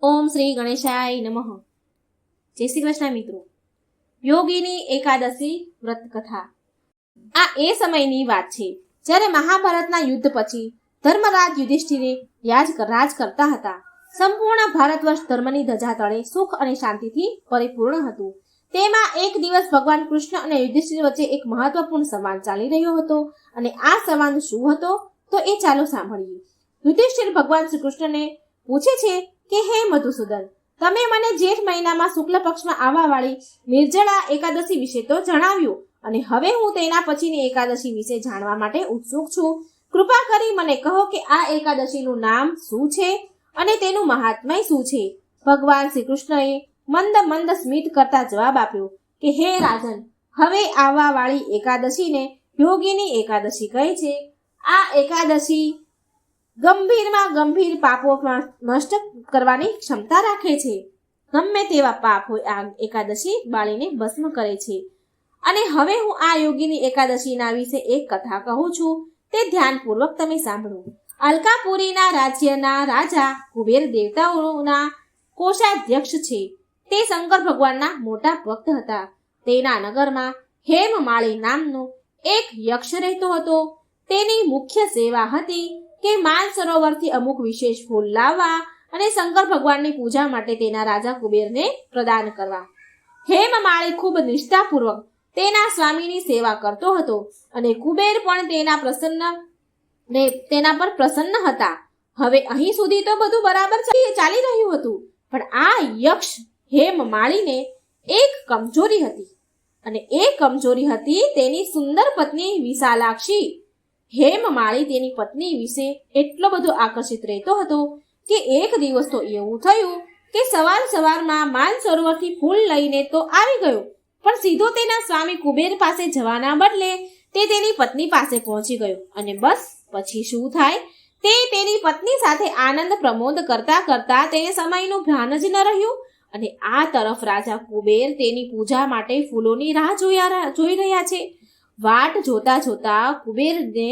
ઓમ શ્રી ગણેશાય નમઃ। જય શ્રી કૃષ્ણ મિત્રો। યોગીની એકાદશી વ્રત કથા। આ એ સમયની વાત છે જ્યારે મહાભારતના યુદ્ધ પછી ધર્મરાજ યુધિષ્ઠિરે રાજ કરતા હતા। સંપૂર્ણ ભારતવર્ષ ધર્મની ધજા તળે સુખ અને શાંતિથી પરિપૂર્ણ હતું। તેમાં એક દિવસ ભગવાન કૃષ્ણ અને યુધિષ્ઠિર વચ્ચે એક મહત્વપૂર્ણ સંવાદ ચાલી રહ્યો હતો અને આ સંવાદ શું હતો તો એ ચાલો સાંભળીએ। યુધિષ્ઠિર ભગવાન શ્રી કૃષ્ણને પૂછે છે કે હે મધુસૂદન, તમે મને જેઠ મહિનામાં શુક્લ પક્ષમાં આવવા વાળી નિર્જળા એકાદશી વિશે તો જણાવ્યું અને હવે હું તેના પછીની એકાદશી વિશે જાણવા માટે ઉત્સુક છું। કૃપા કરી મને કહો કે આ એકાદશીનું નામ શું છે અને તેનું મહાત્મય શું છે? ભગવાન શ્રી કૃષ્ણએ મંદ સ્મિત કરતા જવાબ આપ્યો કે હે રાજન, હવે આવવા વાળી એકાદશીને યોગીની એકાદશી કહે છે। આ એકાદશી ગંભીર પાપો નષ્ટ કરવાની ક્ષમતા રાખે છે। ગમે તેવા પાપ હોય આ એકાદશી બાળીને ભસ્મ કરે છે। અને હવે હું આ યોગીની એકાદશીના વિશે એક કથા કહું છું, તે ધ્યાનપૂર્વક તમે સાંભળો। અલકાપુરીના રાજ્યના રાજા કુબેર દેવતાઓના કોષાધ્યક્ષ છે। તે શંકર ભગવાનના મોટા ભક્ત હતા। તેના નગરમાં હેમમાળી નામનો એક યક્ષ રહેતો હતો। તેની મુખ્ય સેવા હતી કે માન સરોવરથી અમુક વિશેષ ફૂલ લાવવા અને શંકર ભગવાનની પૂજા માટે તેના રાજા કુબેરને પ્રદાન કરવા। હેમમાળી ખૂબ નિષ્ઠાપૂર્વક તેના સ્વામીની સેવા કરતો હતો અને કુબેર પણ તેના પર પ્રસન્ન હતા। હવે અહીં સુધી તો બધું બરાબર ચાલી રહ્યું હતું, પણ આ યક્ષ હેમમાળીને એક કમજોરી હતી અને એ કમજોરી હતી તેની સુંદર પત્ની વિશાલાક્ષી। હેમમાળી તેની પત્ની વિશે એટલો બધો આકર્ષિત રહેતો હતો કે એક દિવસ તો એવું થયું કે સવારમાં માન સરોવરથી ફૂલ લઈને તો આવી ગયો, પણ સીધો તેના સ્વામી કુબેર પાસે જવાના બદલે તે તેની પત્ની પાસે પહોંચી ગયો અને બસ પછી શું થાય તે તેની પત્ની સાથે આનંદ પ્રમોદ કરતા તેને સમયનું ભાન જ ન રહ્યું। અને આ તરફ રાજા કુબેર તેની પૂજા માટે ફૂલોની રાહ જોઈ રહ્યા છે। વાટ જોતા કુબેરને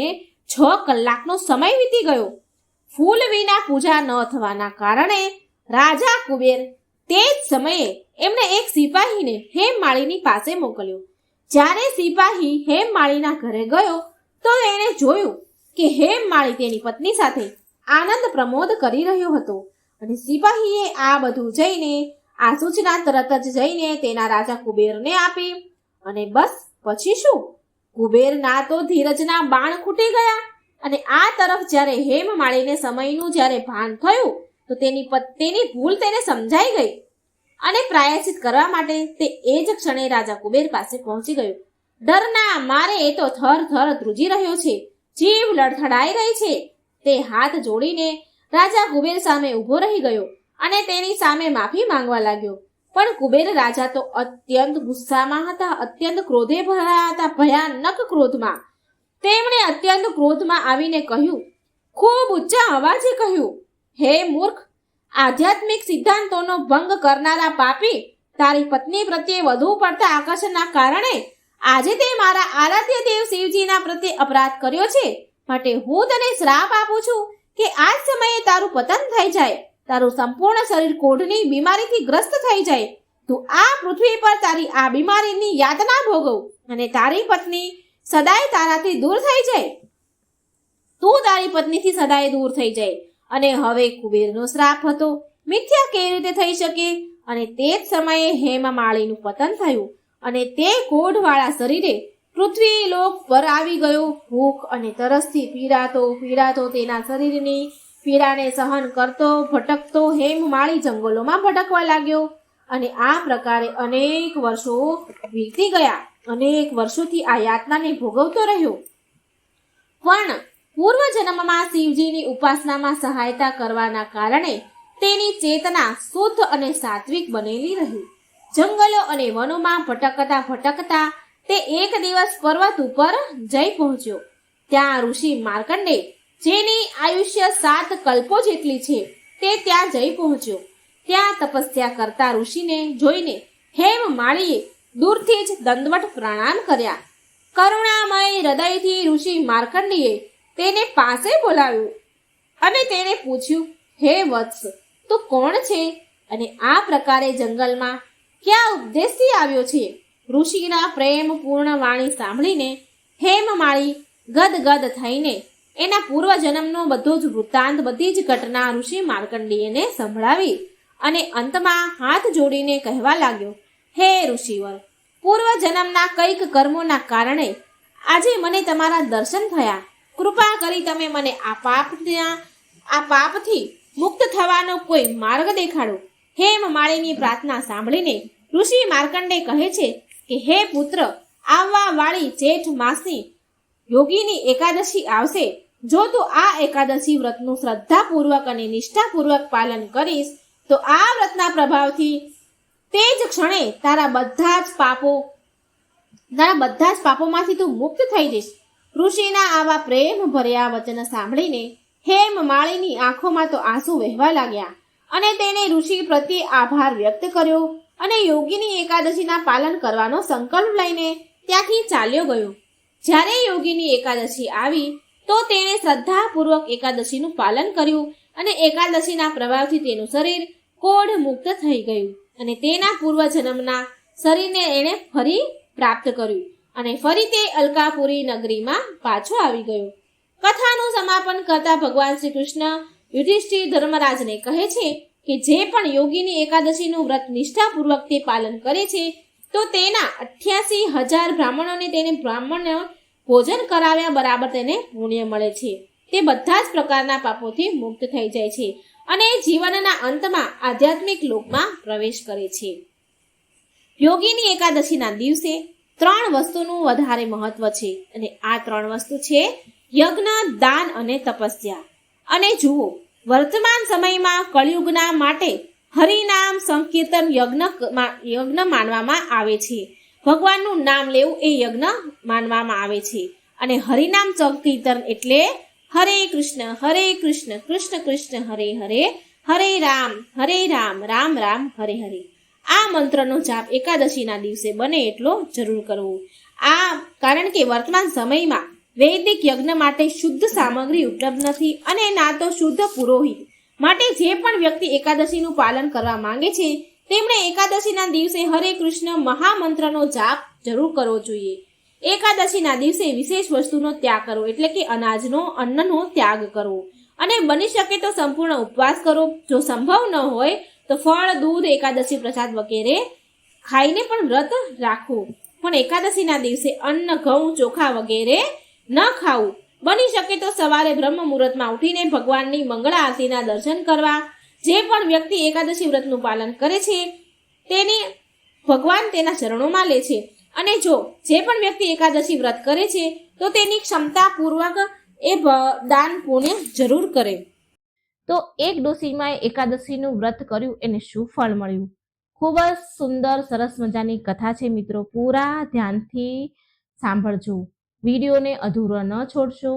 6 કલાકનો સમય વીતી ગયો। ફૂલ વિના પૂજા ન થવાના કારણે રાજા કુબેર તે જ સમયે એમણે એક સિપાહીને હેમમાળીની પાસે મોકલ્યો। જ્યારે સિપાહી હેમમાળીના ઘરે ગયો તો એણે જોયું કે હેમમાળી તેની પત્ની સાથે આનંદ પ્રમોદ કરી રહ્યો હતો અને સિપાહીએ આ બધું આ સૂચના તરત જ જઈને તેના રાજા કુબેરને આપી। અને બસ પછી શું, કુબેરના તો ધીરજના બાણ ખૂટી ગયા અને આ તરફ જ્યારે હેમમાળીને સમયનું જ્યારે ભાન થયું તો તેની ભૂલ તેને સમજાઈ ગઈ અને પ્રાયશ્ચિત કરવા માટે તે એ જ ક્ષણે રાજા કુબેર પાસે પહોંચી ગયો। ડરના મારે એ તો થર ધ્રુજી રહ્યો છે, જીભ લડથડાઈ રહી છે। તે હાથ જોડીને રાજા કુબેર સામે ઊભો રહી ગયો અને તેની સામે માફી માંગવા લાગ્યો। પણ કુબેર રાજા તો અત્યંત ગુસ્સામાં હતા, અત્યંત ક્રોધે ભરાયા હતા, ભયાનક ક્રોધમાં। તેમણે અત્યંત ક્રોધમાં આવીને કહ્યું, ખૂબ ઊંચા અવાજે કહ્યું, હે મૂર્ખ, આધ્યાત્મિક સિદ્ધાંતોનો ભંગ કરનારા પાપી, તારી પત્ની પ્રત્યે વધુ પડતા આકર્ષણના કારણે આજે તે મારા આરાધ્ય દેવ શિવજીના પ્રત્યે અપરાધ કર્યો છે। માટે હું તને શ્રાપ આપું છું કે આ સમયે તારું પતન થઈ જાય, તારું સંપૂર્ણ શરીર કોઢની બીમારીથી ગ્રસ્ત થઈ જાય, તું આ પૃથ્વી પર તારી આ બીમારીની યાતના ભોગવ અને તારી પત્ની સદાય તારાથી દૂર થઈ જાય, તું તારી પત્નીથી સદાય દૂર થઈ જાય। અને હવે કુબેરનો શ્રાપ હતો, મિથ્યા કેવી રીતે થઈ શકે? અને તે જ સમયે હેમમાળીનું પતન થયું અને તે કોઢવાળા શરીરે પૃથ્વી લોક પર આવી ગયો। ભૂખ અને તરસથી પીડાતો તેના શરીરની પીડાને સહન કરતો ભટકતો હેમમાળી જંગલોમાં ભટકવા લાગ્યો અને આ પ્રકારે અનેક વર્ષો વીતી ગયા। અનેક વર્ષોથી આ યાતનાને ભોગવતો રહ્યો, પણ પૂર્વજન્મમાં શિવજીની ઉપાસનામાં સહાયતા કરવાના કારણે તેની ચેતના શુદ્ધ અને સાત્વિક બનેલી રહી। જંગલો અને વનોમાં ભટકતા તે એક દિવસ પર્વત ઉપર જઈ પહોંચ્યો। ત્યાં ઋષિ માર્કંડે, જેની આયુષ્ય 7 કલ્પો જેટલી છે, તે ત્યાં જઈ પહોંચ્યો। ત્યાં તપસ્યા કરતા ઋષિને જોઈને હેમમાળીએ દૂરથી જ દંડવત પ્રણામ કર્યા। કરુણામય હૃદયથી ઋષિ માર્કંડેયે તેને પાસે બોલાવ્યો અને તેને પૂછ્યું, હે વત્સ, તું કોણ છે અને આ પ્રકારે જંગલમાં ક્યાં ઉપદેશથી આવ્યો છે? ઋષિના પ્રેમપૂર્ણ વાણી સાંભળીને હેમમાળી ગદગદ થઈને એના પૂર્વજન્મનો બધો જ વૃત્તાંત, બધી જ ઘટના ઋષિ માર્કંડેયને સંભળાવી અને અંતમાં હાથ જોડીને કહેવા લાગ્યો, હે ઋષિવર, પૂર્વજન્મના કંઈક કર્મોના કારણે આજે મને તમારા દર્શન થયા. કૃપા કરી તમે મને આ પાપથી મુક્ત થવાનો કોઈ માર્ગ દેખાડો. હેમમાળીની પ્રાર્થના સાંભળીને ઋષિ માર્કંડેય કહે છે કે હે પુત્ર, આવવા વાળી જેઠ માસની યોગીની એકાદશી આવશે. જો તું આ એકાદશી વ્રતનું શ્રદ્ધાપૂર્વક અને નિષ્ઠાપૂર્વક પાલન કરીશ તો આ વ્રતના પ્રભાવથી તે જ ક્ષણે તારા બધા જ પાપોમાંથી તું મુક્ત થઈ જઈશ. ઋષિના આવા પ્રેમ ભર્યા વચન સાંભળીને હેમમાળીની આંખોમાં તો આંસુ વહેવા લાગ્યા અને તેને ઋષિ પ્રત્યે આભાર વ્યક્ત કર્યો અને યોગીની એકાદશીના પાલન કરવાનો સંકલ્પ લઈને ત્યાંથી ચાલ્યો ગયો. જ્યારે યોગીની એકાદશી આવી તો તેણે શ્રદ્ધાપૂર્વક એકાદશીનું પાલન કર્યું અને એકાદશીના પ્રભાવથી તેનું શરીર કોઢ મુક્ત થઈ ગયું અને તેના પૂર્વજન્મના શરીરને એણે ફરી પ્રાપ્ત કર્યું અને ફરી તે અલકાપુરી નગરીમાં પાછો આવી ગયો. કથાનું સમાપન કરતા ભગવાન શ્રી કૃષ્ણ યુધિષ્ઠિર ધર્મરાજને કહે છે કે જે પણ યોગીની એકાદશીનું વ્રત નિષ્ઠાપૂર્વક તે પાલન કરે છે તો તેના 88,000 બ્રાહ્મણોને તેને બ્રાહ્મણ ભોજન કરાવ્યા બરાબર તેને પુણ્ય મળે છે. તે બધા જ પ્રકારના પાપોથી મુક્ત થઈ જાય છે અને જીવનના અંતમાં આધ્યાત્મિક લોકમાં પ્રવેશ કરે છે. યોગીની એકાદશીના દિવસે 3 વસ્તુનું વધારે મહત્વ છે અને આ 3 વસ્તુ છે યજ્ઞ, દાન અને તપસ્યા. અને જુઓ, વર્તમાન સમયમાં કળિયુગના માટે હરિનામ સંકીર્તન યજ્ઞ માનવામાં આવે છે. ભગવાનનું નામ લેવું એ યજ્ઞ માનવામાં આવે છે અને હરિનામ સંકીર્તન એટલે હરે કૃષ્ણ કૃષ્ણ કૃષ્ણ હરે હરે, હરે રામ રામ રામ હરે હરે. આ મંત્રનો જાપ એકાદશીના દિવસે બને એટલો જરૂર કરવો. આ કારણ કે વર્તમાન સમયમાં વૈદિક યજ્ઞ માટે શુદ્ધ સામગ્રી ઉપલબ્ધ નથી અને ના તો શુદ્ધ પુરોહિત. માટે જે પણ વ્યક્તિ એકાદશીનું પાલન કરવા માંગે છે તેમણે એકાદશીના દિવસે હરે કૃષ્ણ મહામંત્રનો જાપ જરૂર કરવો જોઈએ. એકાદશીના દિવસે વિશેષ વસ્તુનો ત્યાગ કરવો એટલે કે અન્નનો ત્યાગ કરવો અને બની શકે તો સંપૂર્ણ ઉપવાસ કરો. જો સંભવ ન હોય તો ફળ, દૂધ, એકાદશી પ્રસાદ વગેરે ખાઈને પણ વ્રત રાખવું. પણ એકાદશીના દિવસે અન્ન, ઘઉં, ચોખા વગેરે ન ખાવું. બની શકે તો સવારે બ્રહ્મ મુહૂર્તમાં ઉઠીને ભગવાનની મંગળ આરતીના દર્શન કરવા. જે પણ વ્યક્તિ એકાદશી વ્રતનું પાલન કરે છે તેની ભગવાન તેના ચરણોમાં લે છે અને જો જે પણ વ્યક્તિ એકાદશી વ્રત કરે છે તો તેની ક્ષમતાપૂર્વક એ દાન પુણ્ય જરૂર કરે. તો એક ડોશીમાએ એકાદશીનું વ્રત કર્યું, એને શું ફળ મળ્યું? ખૂબ જ સુંદર સરસ મજાની કથા છે મિત્રો, પૂરા ધ્યાનથી સાંભળજો, વિડીયોને અધૂરો ન છોડશો.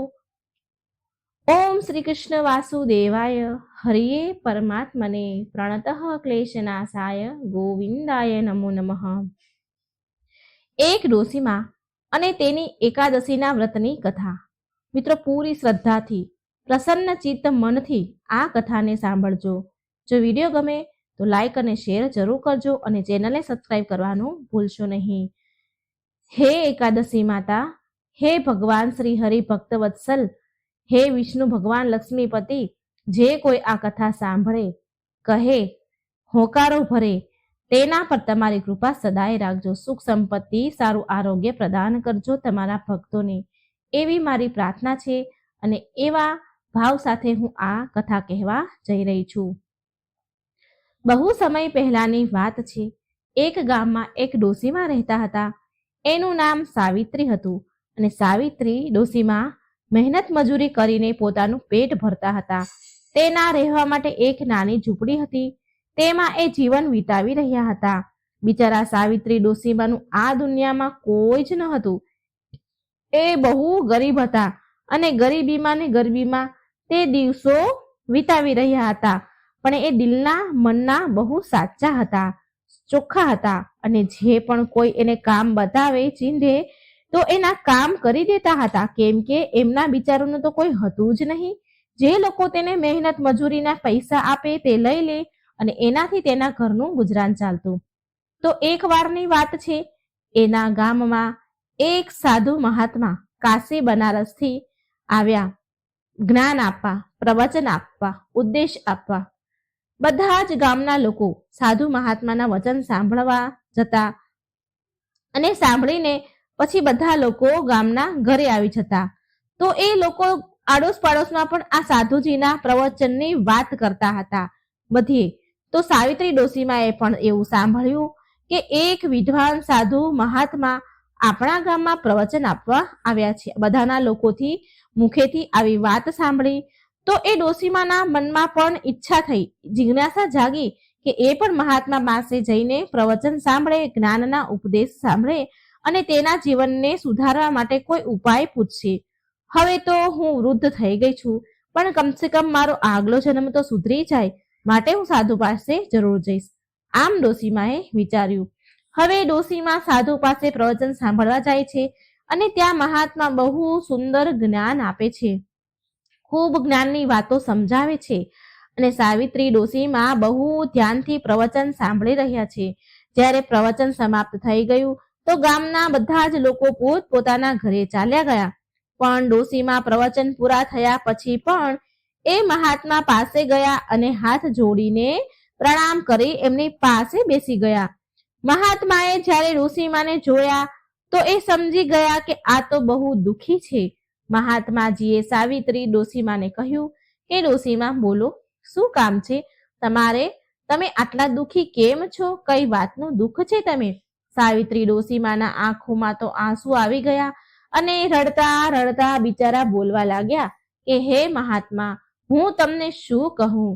ઓમ શ્રી કૃષ્ણ વાસુદેવાય હરિયે પરમાત્મને પ્રણતઃ ક્લેશનાશાય ગોવિંદાય નમો નમઃ. એક ડોશીમા અને તેની એકાદશીના વ્રતની કથા. મિત્રો, પૂરી શ્રદ્ધાથી, પ્રસન્ન ચિત્ત મનથી આ કથાને સાંભળજો. જો વિડીયો ગમે તો લાઈક અને શેર જરૂર કરજો અને ચેનલને સબસ્ક્રાઈબ કરવાનું ભૂલશો નહીં. હે એકાદશી માતા, હે ભગવાન શ્રી હરિ ભક્ત વત્સલ, હે વિષ્ણુ ભગવાન લક્ષ્મીપતિ, જે કોઈ આ કથા સાંભળે, કહે, હોકારો ભરે, તેના પર તમારી કૃપા સદાય રાખજો. સુખ સંપત્તિ, સારું આરોગ્ય પ્રદાન કરજો તમારા ભક્તોને, એવી મારી પ્રાર્થના છે અને એવા ભાવ સાથે હું આ કથા કહેવા જઈ રહી છું. બહુ સમય પહેલાની વાત છે. એક ગામમાં એક ડોશીમા રહેતા હતા. એનું નામ સાવિત્રી હતું અને સાવિત્રી ડોશીમા મહેનત મજૂરી કરીને પોતાનું પેટ ભરતા હતા. તેના રહેવા માટે એક નાની ઝૂંપડી હતી, તેમાં એ જીવન વિતાવી રહ્યા હતા. બિચારા સાવિત્રી ડોશીમાનું આ દુનિયામાં કોઈ જ ન હતું. એ બહુ ગરીબ હતા અને ગરીબીમાં તે દિવસો વિતાવી રહ્યા હતા. પણ એ દિલના મનના બહુ સાચા હતા, ચોખ્ખા હતા અને જે પણ કોઈ એને કામ બતાવે, ચીંધે તો એના કામ કરી દેતા હતા, કેમ કે એમના બિચારોનું તો કોઈ હતું જ નહીં. જે લોકો તેને મહેનત મજૂરીના પૈસા આપે તે લઈ લે અને એનાથી તેના ઘરનું ગુજરાન ચાલતું. તો એક વારની વાત છે, એના ગામમાં એક સાધુ મહાત્મા કાશી બનારસથી આવ્યા જ્ઞાન આપવા, પ્રવચન આપવા, ઉપદેશ આપવા. બધા જ ગામના લોકો સાધુ મહાત્માના વચન સાંભળવા જતા અને સાંભળીને પછી બધા લોકો ગામના ઘરે આવી જતા. તો એ લોકો આડોશ પાડોશમાં પણ આ સાધુજીના પ્રવચનની વાત કરતા હતા બધીએ. તો સાવિત્રી ડોશીમાએ પણ એવું સાંભળ્યું કે એક વિદ્વાન સાધુ મહાત્મા આપણા ગામમાં પ્રવચન આપવા આવ્યા છે. બધાના લોકોથી મુખેથી આવી વાત સાંભળી તો એ ડોશીમાના મનમાં પણ ઈચ્છા થઈ, જિજ્ઞાસા જાગી કે એ પણ મહાત્મા પાસે જઈને પ્રવચન સાંભળે, જ્ઞાનના ઉપદેશ સાંભળે અને તેના જીવનને સુધારવા માટે કોઈ ઉપાય પૂછશે. હવે તો હું વૃદ્ધ થઈ ગઈ છું, પણ કમસે કમ મારો આગલો જન્મ તો સુધરી જાય, માટે હું સાધુ પાસે જરૂર જઈશ. આમ ડોશીમાએ વિચાર્યું. હવે ડોશીમા સાધુ પાસે પ્રવચન સાંભળવા જાય છે અને ત્યાં મહાત્મા બહુ સુંદર જ્ઞાન આપે છે, ખૂબ જ્ઞાનની વાતો સમજાવે છે અને સાવિત્રી ડોશીમા બહુ ધ્યાનથી પ્રવચન સાંભળી રહ્યા છે. જ્યારે પ્રવચન સમાપ્ત થઈ ગયું તો ગામના બધા જ લોકો પોતપોતાના ઘરે ચાલ્યા ગયા. પણ ડોશીમા પ્રવચન પૂરા થયા પછી પણ એ મહાત્મા પાસે ગયા અને હાથ જોડીને પ્રણામ કરી એમની પાસે બેસી ગયા. મહાત્માએ જ્યારે ડોશીમાને જોયા તો એ સમજી ગયા કે આ તો બહુ દુઃખી છે. મહાત્માજીએ સાવિત્રી ડોશીમાને કહ્યું કે ડોશીમા બોલો, શું કામ છે તમારે? તમે આટલા દુઃખી કેમ છો? કઈ વાતનું દુઃખ છે તમે? સાવિત્રી ડોશીમાના આંખોમાં તો આંસુ આવી ગયા અને રડતા રડતા બિચારા બોલવા લાગ્યા કે હે મહાત્મા, હું તમને શું કહું,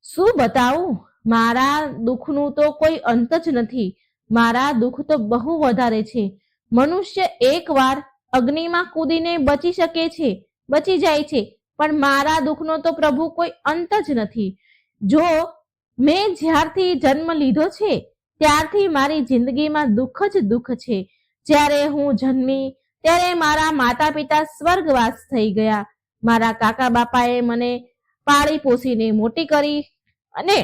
શું બતાવું? મારા દુઃખનું તો કોઈ અંત જ નથી. મારા દુઃખ તો બહુ વધારે છે. મનુષ્ય એકવાર અગ્નિમાં કૂદીને બચી શકે છે, બચી જાય છે, પણ મારા દુઃખનો તો પ્રભુ કોઈ અંત જ નથી. જો મેં જ્યારથી જન્મ લીધો છે ત્યારથી મારી જિંદગીમાં દુઃખ જ દુઃખ છે. જ્યારે હું જન્મી ત્યારે મારા માતા પિતા સ્વર્ગવાસ થઈ ગયા. મારા કાકા બાપાએ મને પાળી પોસીને મોટી કરી અને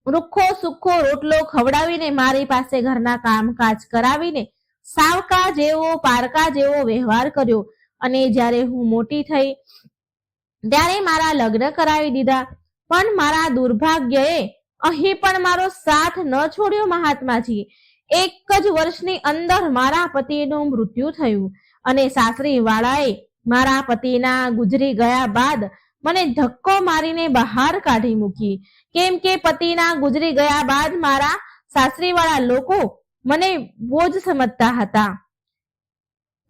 રૂખો સુખો રોટલો ખવડાવીને મારી પાસે ઘરના કામકાજ કરાવીને સાવકા જેવો પારકા જેવો વ્યવહાર કર્યો અને જ્યારે હું મોટી થઈ ત્યારે મારા લગ્ન કરાવી દીધા. પણ મારા દુર્ભાગ્યએ અહીં પણ મારો સાથ ન છોડ્યો મહાત્માજી. એક જ વર્ષની અંદર મારા પતિનું મૃત્યુ થયું અને સાસરી વાળાએ મારા પતિના ગુજરી ગયા બાદ મને ધક્કો મારીને બહાર કાઢી મૂકી. કેમ કે પતિના ગુજરી ગયા બાદ મારા સાસરીવાળા લોકો મને બોજ સમજતા હતા.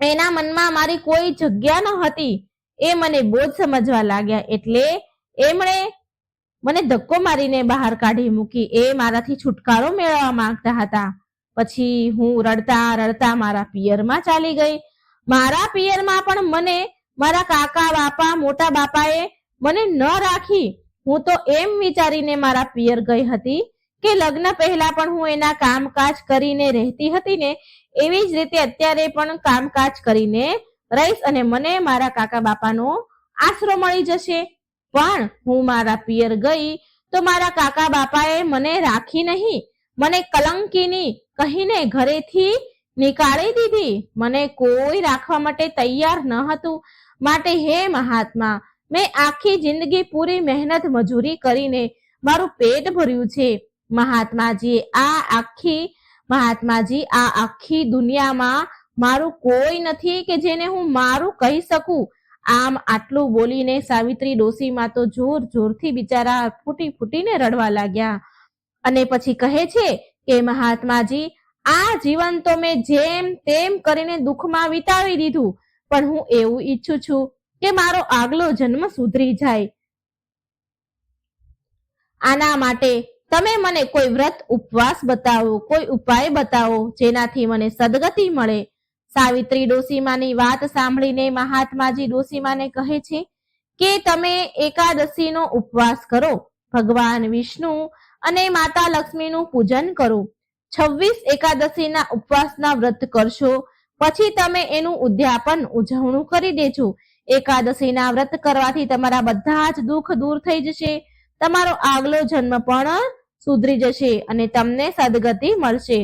એના મનમાં મારી કોઈ જગ્યા ન હતી. એ મને બોજ સમજવા લાગ્યા એટલે એમણે મને ધક્કો મારીને બહાર કાઢી મૂકી. એ મારાથી છુટકારો મેળવવા માંગતા હતા. પછી હું રડતા રડતા મારા પિયરમાં ચાલી ગઈ. મારા પિયરમાં પણ મને મારા કાકા બાપા મોટા બાપાએ મને ન રાખી. હું તો એમ વિચારીને મારા પિયર ગઈ હતી કે લગ્ન પહેલા પણ હું એના કામકાજ કરીને રહેતી હતી ને એવી જ રીતે અત્યારે પણ કામકાજ કરીને રહીશ અને મને મારા કાકા બાપાનો આશરો મળી જશે. પણ હું મારા પિયર ગઈ તો મારા કાકા બાપાએ મને રાખી નહીં, મને કલંકીની કહીને ઘરેથી નીકાળી દીધી. મને કોઈ રાખવા માટે તૈયાર ન હતું. માટે હે મહાત્મા, મેં આખી જિંદગી પૂરી મહેનત મજૂરી કરીને મારું પેટ ભર્યું છે. મહાત્માજી આ આખી દુનિયામાં મારું કોઈ નથી કે જેને હું મારું કહી શકું. આમ આટલું બોલીને સાવિત્રી ડોશીમાં તો જોર જોરથી બિચારા ફૂટી ફૂટીને રડવા લાગ્યા અને પછી કહે છે કે મહાત્માજી, આ જીવન તો મેં જેમ તેમ કરીને દુઃખમાં વિતાવી દીધું, પણ હું એવું ઈચ્છું છું કે મારો આગલો જન્મ સુધરી જાય. આના માટે તમે મને કોઈ વ્રત ઉપવાસ બતાવો, કોઈ ઉપાય બતાવો જેનાથી મને સદગતિ મળે. સાવિત્રી ડોશીમાની વાત સાંભળીને મહાત્માજી ડોશીમાને કહે છે કે તમે એકાદશીનો ઉપવાસ કરો, ભગવાન વિષ્ણુ અને માતા લક્ષ્મીનું પૂજન કરો. 26 એકાદશીના ઉપવાસના વ્રત કરશો, પછી તમે એનું ઉદ્યાપન ઉજવણું કરી દેજો. એકાદશીના વ્રત કરવાથી તમારા બધા જ દુઃખ દૂર થઈ જશે, તમારો આગલો જન્મ પણ સુધરી જશે અને તમને સદગતિ મળશે.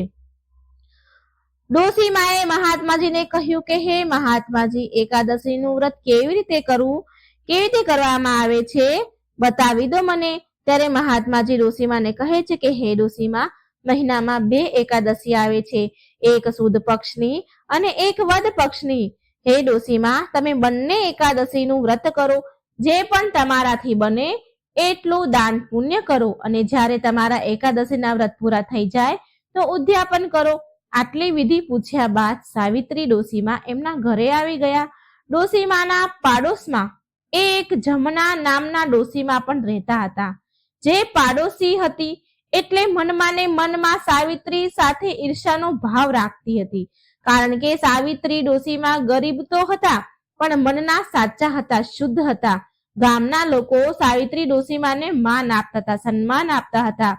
ડોશીમાએ મહાત્માજીને કહ્યું કે હે મહાત્માજી, એકાદશીનું વ્રત કેવી રીતે કરવું, કેવી રીતે કરવામાં આવે છે, બતાવી દો મને. ત્યારે મહાત્માજી ડોશીમાને કહે છે કે હે ડોશીમા, મહિનામાં 2 એકાદશી આવે છે, એક સુદ પક્ષની અને એક વદ પક્ષની. હે ડોશીમા, તમે બંને એકાદશીનું વ્રત કરો, જે પણ તમારાથી બને એટલું દાન પુણ્ય કરો અને જ્યારે તમારા એકાદશીના વ્રત પૂરા થઈ જાય તો ઉદ્યાપન કરો. આટલી વિધિ પૂછ્યા બાદ સાવિત્રી ડોશીમા એમના ઘરે આવી ગયા. ડોશીમાના પાડોશમાં એક જમના નામના ડોશીમા પણ રહેતા હતા. જે પાડોશી હતી એટલે મનમાં ને મનમાં સાવિત્રી સાથે ઈર્ષાનો ભાવ રાખતી હતી, કારણ કે સાવિત્રી ડોશીમા ગરીબ તો હતા પણ મનના સાચા હતા, શુદ્ધ હતા. ગામના લોકો સાવિત્રી ડોશીમાને માન આપતા હતા, સન્માન આપતા હતા.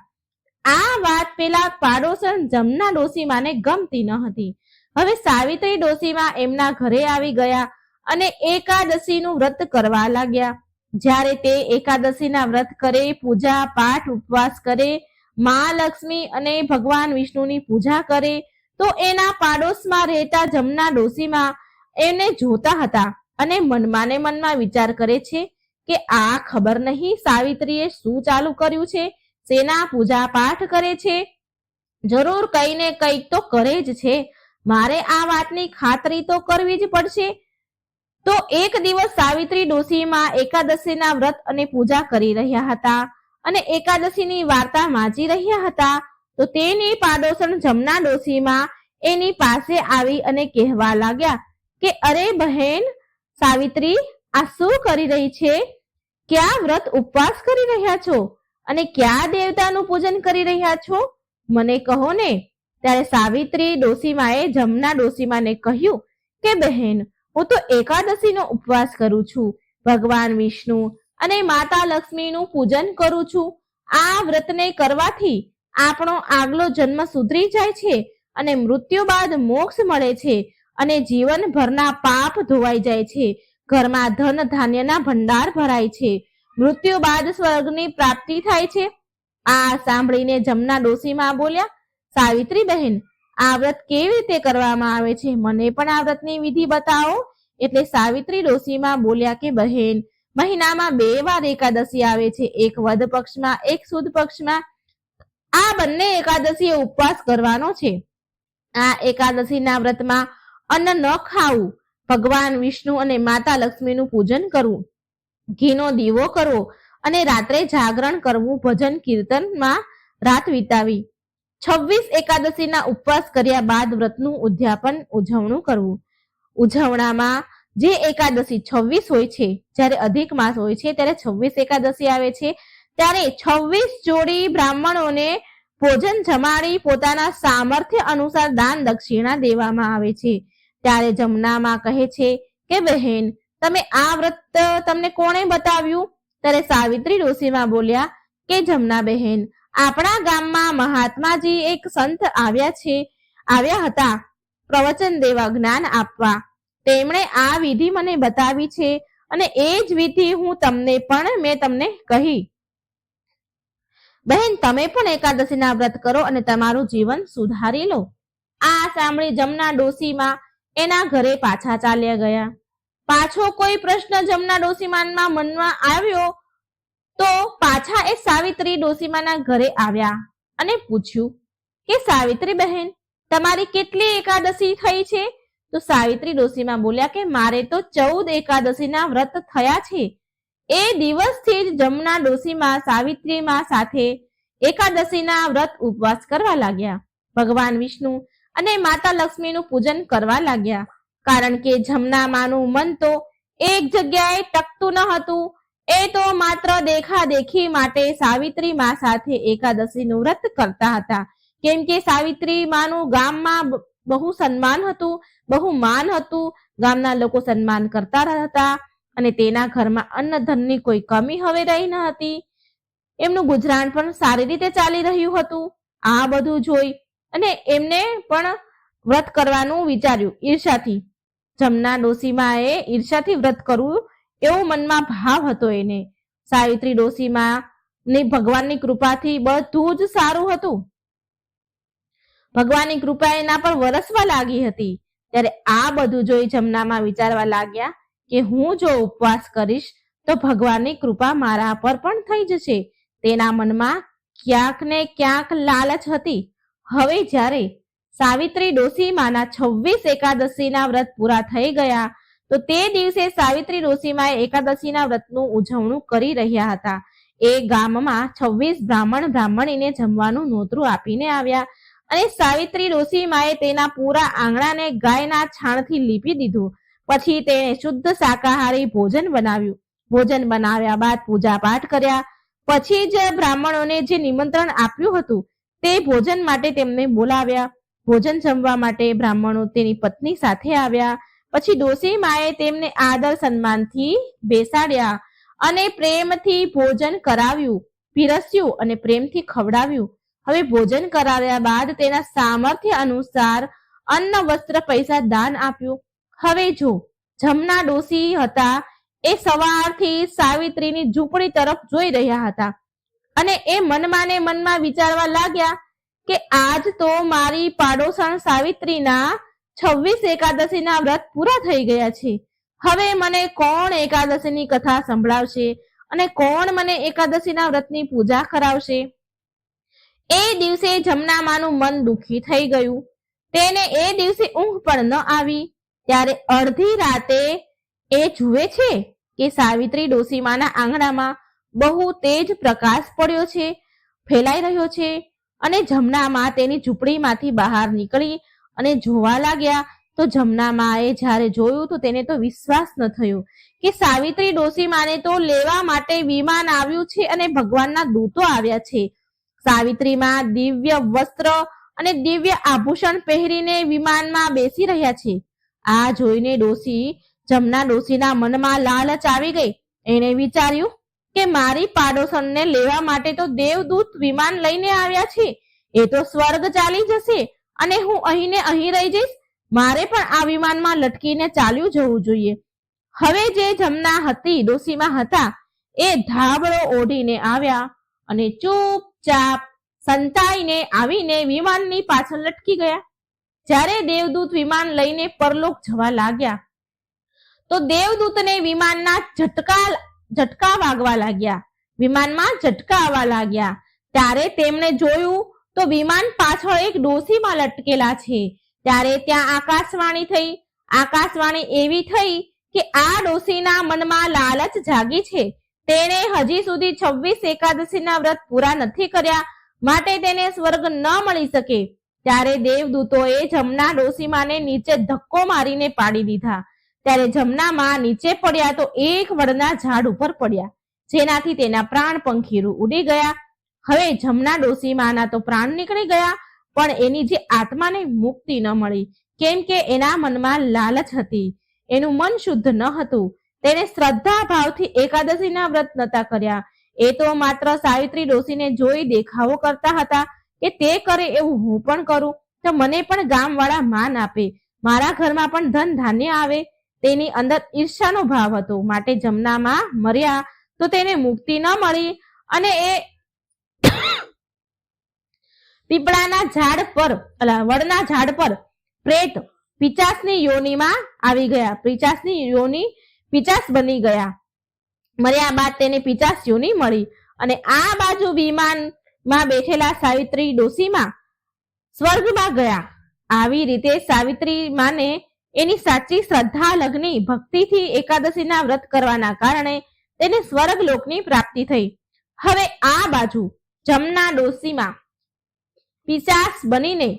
આ વાત પેલા પાડોશન જમના ડોશીમાને ગમતી ન હતી. હવે સાવિત્રી ડોશીમા એમના ઘરે આવી ગયા અને એકાદશીનું વ્રત કરવા લાગ્યા. જ્યારે તે એકાદશીના વ્રત કરે, પૂજા પાઠ ઉપવાસ કરે, મા લક્ષ્મી અને ભગવાન વિષ્ણુની પૂજા કરે, તો એના પાડોશમાં રહેતા જમના ડોશીમા એને જોતા હતા અને મનમાં ને મનમાં વિચાર કરે છે કે આ ખબર નહીં સાવિત્રીએ શું ચાલુ કર્યું છે, શેના પૂજા પાઠ કરે છે, જરૂર કઈ ને કઈક તો કરે જ છે, મારે આ વાતની ખાતરી તો કરવી જ પડશે. તો એક દિવસ સાવિત્રી ડોશીમા એકાદશીના વ્રત અને પૂજા કરી રહ્યા હતા અને એકાદશીની વાર્તા વાંચી રહ્યા હતા. તો તેની પાડોશણ જમના ડોશીમા એની પાસે આવી અને કહેવા લાગ્યા કે અરે બહેન સાવિત્રી, આ શું કરી રહી છે? ક્યાં વ્રત ઉપવાસ કરી રહ્યા છો અને ક્યાં દેવતાનું પૂજન કરી રહ્યા છો? મને કહો ને. ત્યારે સાવિત્રી ડોશીમાએ જમના ડોશીમાને કહ્યું કે બહેન, હું તો એકાદશીનો ઉપવાસ કરું છું, ભગવાન વિષ્ણુ અને માતા લક્ષ્મીનું પૂજન કરું છું. આ વ્રતને કરવાથી આપણો આગલો જન્મ સુધરી જાય છે અને મૃત્યુ બાદ મોક્ષ મળે છે અને જીવનભરના પાપ ધોવાઈ જાય છે, ઘરમાં ધન ધાન્યના ભંડાર ભરાય છે, મૃત્યુ બાદ સ્વર્ગની પ્રાપ્તિ થાય છે. આ સાંભળીને જમના ડોશીમા બોલ્યા, સાવિત્રી બહેન, આ વ્રત કેવી રીતે કરવામાં આવે છે, મને પણ આ વ્રતની વિધિ બતાવો. એટલે સાવિત્રી ડોશીમા બોલ્યા કે બહેન, મહિનામાં 2 વાર એકાદશી આવે છે, એક વદ પક્ષમાં, એક સુદ પક્ષમાં. આ બંને એકાદશીએ ઉપવાસ કરવાનો છે. આ એકાદશીના વ્રતમાં અન્ન ન ખાવું, ભગવાન વિષ્ણુ અને માતા લક્ષ્મીનું પૂજન કરવું, ઘીનો દીવો કરવો અને રાત્રે જાગરણ કરવું, ભજન કીર્તનમાં રાત વિતાવી. 26 એકાદશીના ઉપવાસ કર્યા બાદ વ્રતનું ઉદ્યાપન ઉજવણું કરવું. ઉજવણામાં જે એકાદશી 26 હોય છે, જ્યારે અધિક માસ હોય છે ત્યારે 26 એકાદશી આવે છે, ત્યારે 26 જોડી બ્રાહ્મણોને ભોજન જમાડી પોતાના સામર્થ્ય અનુસાર દાન દક્ષિણા દેવામાં આવે છે. ત્યારે જમનામાં કહે છે કે બહેન, તમે આ વ્રત તમને કોણે બતાવ્યું? ત્યારે સાવિત્રી ડોશીમા બોલ્યા કે જમના બહેન, આપણા ગામમાં મહાત્માજી એક સંત આવ્યા હતા પ્રવચન દેવા, જ્ઞાન આપવા. તેમણે આ વિધિ મને બતાવી છે અને એ જ વિધિ મેં તમને કહી. બહેન, તમે પણ એકાદશીના વ્રત કરો અને તમારું જીવન સુધારી લો. આ સાંભળી જમના ડોશીમા એના ઘરે પાછા ચાલ્યા ગયા. પાછો કોઈ પ્રશ્ન જમના ડોશીમાના મનમાં આવ્યો તો પાછા એ સાવિત્રી ડોશીમાના ઘરે આવ્યા અને પૂછ્યું કે સાવિત્રી બહેન, તમારી કેટલી એકાદશી થઈ છે? તો સાવિત્રી ડોશીમા બોલ્યા કે મારે તો 14 એકાદશીના વ્રત થયા છે. એ દિવસથી જ જમના ડોશીમા સાવિત્રીમાં સાથે એકાદશીના વ્રત ઉપવાસ કરવા લાગ્યા, ભગવાન વિષ્ણુ અને માતા લક્ષ્મીનું પૂજન કરવા લાગ્યા. કારણ કે જમના માનું મન તો એક જગ્યાએ ટકતું ન હતું. એ તો માત્ર દેખાદેખી માટે સાવિત્રી માં સાથે એકાદશીનું વ્રત કરતા હતા, કેમ કે સાવિત્રી માનું ગામમાં બહુ સન્માન હતું, બહુ માન હતું, ગામના લોકો સન્માન કરતા હતા અને તેના ઘરમાં અન્ન ધનની કોઈ કમી હવે રહી ન હતી. એમનું ગુજરાન પણ સારી રીતે ચાલી રહ્યું હતું. આ બધું જોઈ અને એમને પણ વ્રત કરવાનું વિચાર્યું ઈર્ષાથી. જમના ડોસીમાએ ઈર્ષાથી વ્રત કરવું એવો મનમાં ભાવ હતો એને. સાવિત્રી ડોસીમા ની ભગવાનની કૃપાથી બધું જ સારું હતું. ભગવાનની કૃપા એના પર વરસવા લાગી હતી. ત્યારે આ બધું જોઈ જમનામાં વિચારવા લાગ્યા કે હું જો ઉપવાસ કરીશ તો ભગવાનની કૃપા મારા પર પણ થઈ જશે. તેના મનમાં ક્યાંક ને ક્યાંક લાલચ હતી. હવે જ્યારે સાવિત્રી ડોસીમાના 26 એકાદશીના વ્રત પૂરા થઈ ગયા તો તે દિવસે સાવિત્રી ડોસીમાએ એકાદશીના વ્રતનું ઉજવણું કરી રહ્યા હતા. એ ગામમાં 26 બ્રાહ્મણીને જમવાનું નોતરું આપીને આવ્યા અને સાવિત્રી ડોસીમાએ તેના પૂરા આંગણાને ગાયના છાણથી લીપી દીધું. પછી તેણે શુદ્ધ શાકાહારી ભોજન બનાવ્યું. ભોજન બનાવ્યા બાદ પૂજા પાઠ કર્યા. પછી જ બ્રાહ્મણોને જે નિમંત્રણ આપ્યું હતું તે ભોજન માટે તેમને બોલાવ્યા. ભોજન જમવા માટે બ્રાહ્મણો તેની પત્ની સાથે આવ્યા. પછી ડોસીમાએ તેમને આદર સન્માનથી બેસાડ્યા અને પ્રેમથી ભોજન કરાવ્યું, પીરસ્યું અને પ્રેમથી ખવડાવ્યું. હવે ભોજન કરાવ્યા બાદ તેના સામર્થ્ય અનુસાર અન્ન, વસ્ત્ર, પૈસા દાન આપ્યું. હવે જો જમના ડોસી હતા એ સવારથી સાવિત્રીની ઝૂંપડી તરફ જોઈ રહ્યા હતા અને એ મનમાં ને મનમાં વિચારવા લાગ્યા કે આજ તો મારી પાડોશણ સાવિત્રીના 26 એકાદશીના વ્રત પૂરા થઈ ગયા છે. હવે મને કોણ એકાદશીની કથા સંભળાવશે અને કોણ મને એકાદશીના વ્રતની પૂજા કરાવશે? એ દિવસે જમનામાનું મન દુખી થઈ ગયું. તેને એ દિવસે ઊંઘ પણ ન આવી. ત્યારે અડધી રાતે એ જુએ છે કે સાવિત્રી ડોસીમાના આંગણામાં બહુ તેજ પ્રકાશ પડ્યો છે, ફેલાઈ રહ્યો છે અને જમનામાં તેની ઝૂંપડીમાંથી બહાર નીકળી અને જોવા લાગ્યા. તો જમનામાએ જ્યારે જોયું તો તેને તો વિશ્વાસ ન થયો કે સાવિત્રી ડોસીમાને તો લેવા માટે વિમાન આવ્યું છે અને ભગવાનના દૂતો આવ્યા છે. સાવિત્રીમાં દિવ્ય વસ્ત્ર અને દિવ્ય આભૂષણ પહેરીને વિમાનમાં બેસી રહ્યા છે. આ જોઈને જમના ડોસીના મનમાં લાલચ આવી ગઈ. એને વિચાર્યું કે મારી પાડોશણને લેવા માટે તો દેવદૂત વિમાન લઈને આવ્યા છે. એ તો સ્વર્ગ ચાલી જશે અને હું અહીં ને અહીં રહી જઈશ. મારે પણ આ વિમાનમાં લટકીને ચાલ્યું જવું જોઈએ. હવે જે જમના ડોસીમાં હતા એ ધાબળો ઓઢીને આવ્યા અને ચૂપચાપ સંતાઈને આવીને વિમાનની પાછળ લટકી ગયા. જ્યારે દેવદૂત વિમાન લઈને પરલોક જવા લાગ્યા તો દેવદૂતને વિમાનના ઝટકા વાગવા લાગ્યા. વિમાનમાં ઝટકા આવવા લાગ્યા. ત્યારે તેમણે જોયું તો વિમાન પાછળ એક ડોસીમાં લટકેલા છે. ત્યારે ત્યાં આકાશવાણી થઈ. આકાશવાણી એવી થઈ કે આ ડોસીના મનમાં લાલચ જાગી છે. તેણે હજી સુધી 26 એકાદશીના વ્રત પૂરા નથી કર્યા, માટે તેને સ્વર્ગ ન મળી શકે. ત્યારે દેવદૂતોએ જમના ડોસીમાને નીચે ધક્કો મારીને પાડી દીધા. ત્યારે જમનામાં નીચે પડ્યા તો એક વડના ઝાડ ઉપર પડ્યા, જેનાથી તેના પ્રાણ પંખીરું ઉડી ગયા. હવે જમના ડોસીમાના તો પ્રાણ નીકળી ગયા, પણ એની જે આત્માને મુક્તિ ન મળી, કેમ કે એના મનમાં લાલચ હતી. એનું મન શુદ્ધ ન હતું. તેને શ્રદ્ધા ભાવથી એકાદશીના વ્રત નતા કર્યા. એ તો માત્ર સાવિત્રી ડોસીને જોઈ દેખાવો કરતા હતા કે તે કરે એવું હું પણ કરું તો મને પણ ગામવાળા માન આપે, મારા ઘરમાં પણ ધન ધાન્ય આવે. તેની અંદર ઈર્ષાનો ભાવ હતો. માટે જમનામાં મર્યા તો તેને મુક્તિ ન મળી અને એ પીપળાના ઝાડ પર વડના ઝાડ પર પ્રેત પિચાસની યોનિમાં આવી ગયા. પિચાસ બની ગયા. મર્યા બાદ તેને પિચાસ યોની મળી અને આ બાજુ વિમાનમાં બેઠેલા સાવિત્રી ડોસીમાં સ્વર્ગમાં ગયા. આવી રીતે સાવિત્રી માને એની સાચી શ્રદ્ધા લગ્ની ભક્તિથી એકાદશીના વ્રત કરવાના કારણે તેને સ્વર્ગ લોકની પ્રાપ્તિ થઈ. હવે આ બાજુ જમના ડોસીમાં પિશાચ બનીને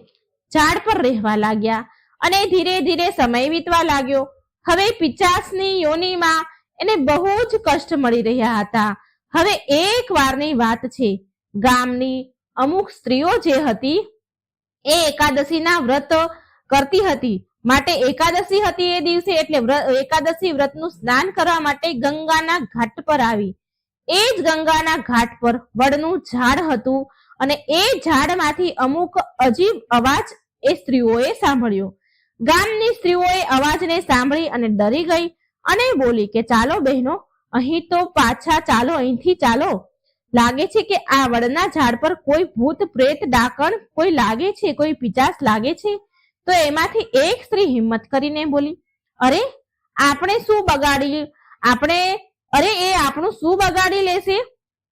ઝાડ પર રહેવા લાગ્યા અને ધીરે ધીરે સમય વીતવા લાગ્યો. હવે પિશાચની યોનિમાં એને બહુ જ કષ્ટ મળી રહ્યા હતા. હવે એક વારની વાત છે, ગામની અમુક સ્ત્રીઓ જે હતી એ એકાદશીના વ્રત કરતી હતી. માટે એકાદશી હતી એ દિવસે એટલે એકાદશી વ્રતનું સ્નાન કરવા માટે ગંગાના ઘાટ પર આવી. એ જ ગંગાના ઘાટ પર વડનું ઝાડ હતું અને એ ઝાડમાંથી અમુક અજીબ અવાજ એ સ્ત્રીઓએ સાંભળ્યો. ગામની સ્ત્રીઓએ અવાજને સાંભળી અને ડરી ગઈ અને બોલી કે ચાલો બહેનો, અહીં તો પાછા ચાલો, અહીંથી ચાલો. લાગે છે કે આ વડના ઝાડ પર કોઈ ભૂત પ્રેત ડાકણ કોઈ લાગે છે, કોઈ પિચાસ લાગે છે. તો એમાંથી એક સ્ત્રી હિંમત કરીને બોલી, અરે આપણે શું બગાડી એ આપણું શું બગાડી લેશે?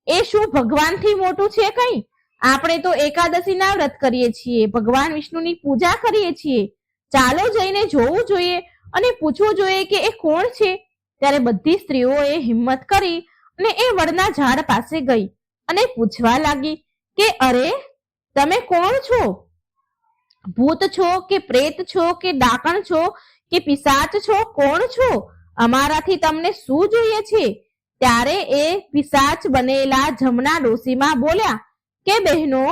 એ શું ભગવાનથી મોટું છે કઈ? આપણે તો એકાદશીના વ્રત કરીએ છીએ, ભગવાન વિષ્ણુની પૂજા કરીએ છીએ. ચાલો જઈને જોવું જોઈએ અને પૂછવું જોઈએ કે એ કોણ છે. ત્યારે બધી સ્ત્રીઓએ હિંમત કરી અને એ વડના ઝાડ પાસે ગઈ અને પૂછવા લાગી કે અરે તમે કોણ છો? ભૂત છો કે પ્રેત છો કે ડાકણ છો કે પિશાચ છો? કોણ છો? અમારાથી તમને શું જોઈએ છે? ત્યારે એ પિશાચ બનેલા જમના ડોશીમાં બોલ્યા કે બહેનો,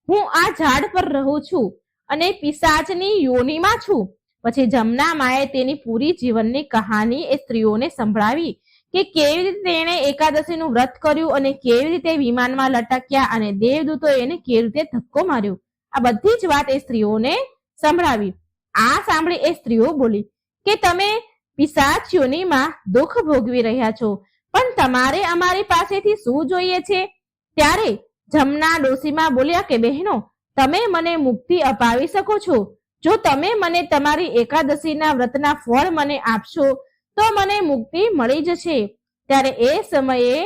હું આ ઝાડ પર રહું છું અને પિશાચની યોનિમાં છું. પછી જમના માએ તેની પૂરી જીવનની કહાની એ સ્ત્રીઓને સંભળાવી કે કેવી રીતે તેણે એકાદશીનું વ્રત કર્યું અને કેવી રીતે વિમાનમાં લટક્યા અને દેવદૂતો એને કેવી રીતે ધક્કો માર્યો. આ બધી જ વાત એ સ્ત્રીઓને સંભળાવી. આ સાંભળી એ સ્ત્રીઓ બોલી કે તમે પિશાચ યોનિમાં દુઃખ ભોગવી રહ્યા છો, પણ તમારે અમારી પાસેથી શું જોઈએ છે? ત્યારે જમના ડોશીમાં બોલ્યા કે બહેનો, તમે મને મુક્તિ અપાવી શકો છો. જો તમે મને તમારી એકાદશીના વ્રતના ફળ મને આપશો તો મને મુક્તિ મળી જશે. ત્યારે એ સમયે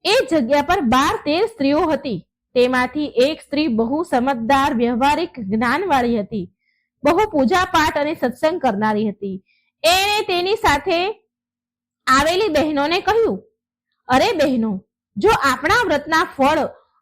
એ જગ્યા પર 12-13 સ્ત્રીઓ હતી. તેમાંથી એક સ્ત્રી બહુ સમજદાર, વ્યવહારિક, જ્ઞાનવાળી હતી. બહુ પૂજા પાઠ અને સત્સંગ કરનારી હતી. એણે તેની સાથે આવેલી બહેનોને કહ્યું, અરે બહેનો, જો આપણા વ્રતના ફળ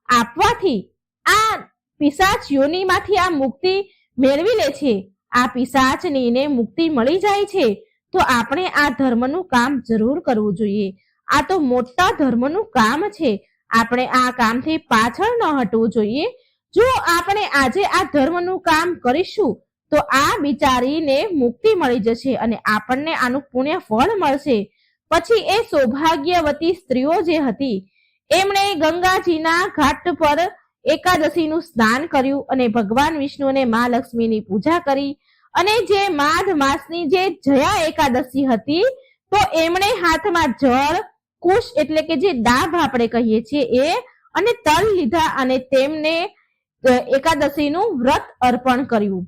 આપવાથી આ પિશાચ યોનિમાંથી આ મુક્તિ મેળવી લે છે, આ પિશાચનીને મુક્તિ મળી જાય છે, તો આપણે આ ધર્મનું કામ જરૂર કરવું જોઈએ. આ તો મોટા ધર્મનું કામ છે. આપણે આ કામથી પાછળ ન હટવું જોઈએ. જો આપણે આજે આ ધર્મનું કામ કરીશું તો આ બિચારીને મુક્તિ મળી જશે અને આપણને આનું પુણ્ય ફળ મળશે. પછી એ સૌભાગ્યવતી સ્ત્રીઓ જે હતી એમણે ગંગાજીના ઘાટ પર એકાદશીનું સ્નાન કર્યું અને ભગવાન વિષ્ણુ અને મા લક્ષ્મીની પૂજા કરી. અને જે માઘ માસની જે જયા એકાદશી હતી તો એમણે હાથમાં જળ, કુશ એટલે કે જે ડાભ આપણે કહીએ છીએ એ અને તલ લીધા અને તેમને એકાદશીનું વ્રત અર્પણ કર્યું.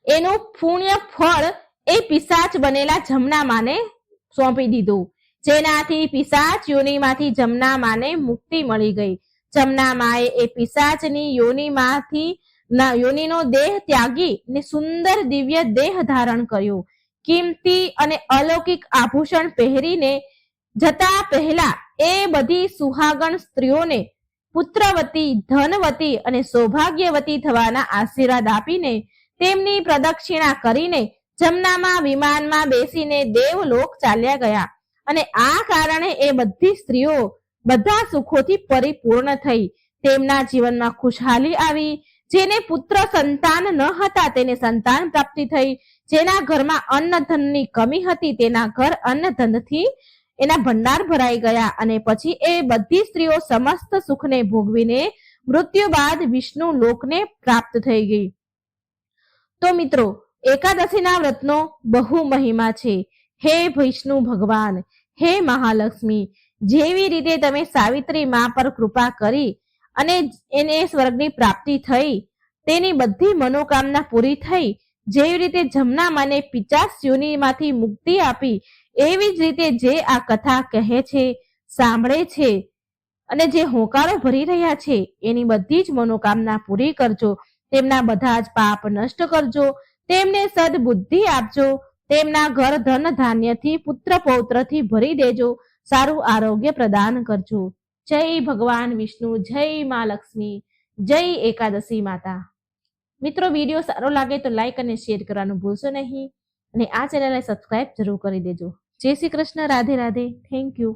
એનું પુણ્ય ફળ એ પિશાચ બનેલા જમના માને સોંપી દીધું, જેનાથી પિશાચ યોનિમાંથી જમના માને મુક્તિ મળી ગઈ. જમના માએ એ પિશાચની યોનિનો દેહ ત્યાગી ને સુંદર દિવ્ય દેહ ધારણ કર્યો. કિંમતી અને અલૌકિક આભૂષણ પહેરીને જતા પહેલા એ બધી સુહાગણ સ્ત્રીઓને પુત્રવતી, ધનવતી અને સૌભાગ્યવતી થવાના આશીર્વાદ આપીને તેમની પ્રદક્ષિણા કરીને જમનામાં વિમાનમાં બેસીને દેવલોક ચાલ્યા ગયા. અને આ કારણે એ બધી સ્ત્રીઓ બધા સુખોથી પરિપૂર્ણ થઈ. તેમના જીવનમાં ખુશહાલી આવી. જેને પુત્ર સંતાન ન હતા તેને સંતાન પ્રાપ્તિ થઈ. જેના ઘરમાં અન્ન ધનની કમી હતી તેના ઘર અન્ન ધનથી એના ભંડાર ભરાઈ ગયા. અને પછી એ બધી સ્ત્રીઓ સમસ્ત સુખને ભોગવીને મૃત્યુ બાદ વિષ્ણુ લોકને પ્રાપ્ત થઈ ગઈ. તો મિત્રો, એકાદશીના વ્રતનો બહુ મહિમા છે. હે વિષ્ણુ ભગવાન, હે મહાલક્ષ્મી, જેવી રીતે તમે સાવિત્રી મા પર કૃપા કરી અને એને સ્વર્ગની પ્રાપ્તિ થઈ, તેની બધી મનોકામના પૂરી થઈ, જેવી રીતે જમના માને પિશાચ યોનિમાંથી મુક્તિ આપી, એવી જ રીતે જે આ કથા કહે છે, સાંભળે છે અને જે હોંકારો ભરી રહ્યા છે એની બધી જ મનોકામના પૂરી કરજો. તેમના બધા જ પાપ નષ્ટ કરજો. તેમને સદબુદ્ધિ આપજો. તેમના ઘર ધન ધાન્યથી, પુત્ર પૌત્રથી ભરી દેજો. સારું આરોગ્ય પ્રદાન કરજો. જય ભગવાન વિષ્ણુ, જય મા લક્ષ્મી, જય એકાદશી માતા. મિત્રો, વિડીયો સારો લાગે તો લાઈક અને શેર કરવાનું ભૂલશો નહીં અને આ ચેનલને સબસ્ક્રાઇબ જરૂર કરી દેજો. જય શ્રી કૃષ્ણ. રાધે રાધે. Thank you.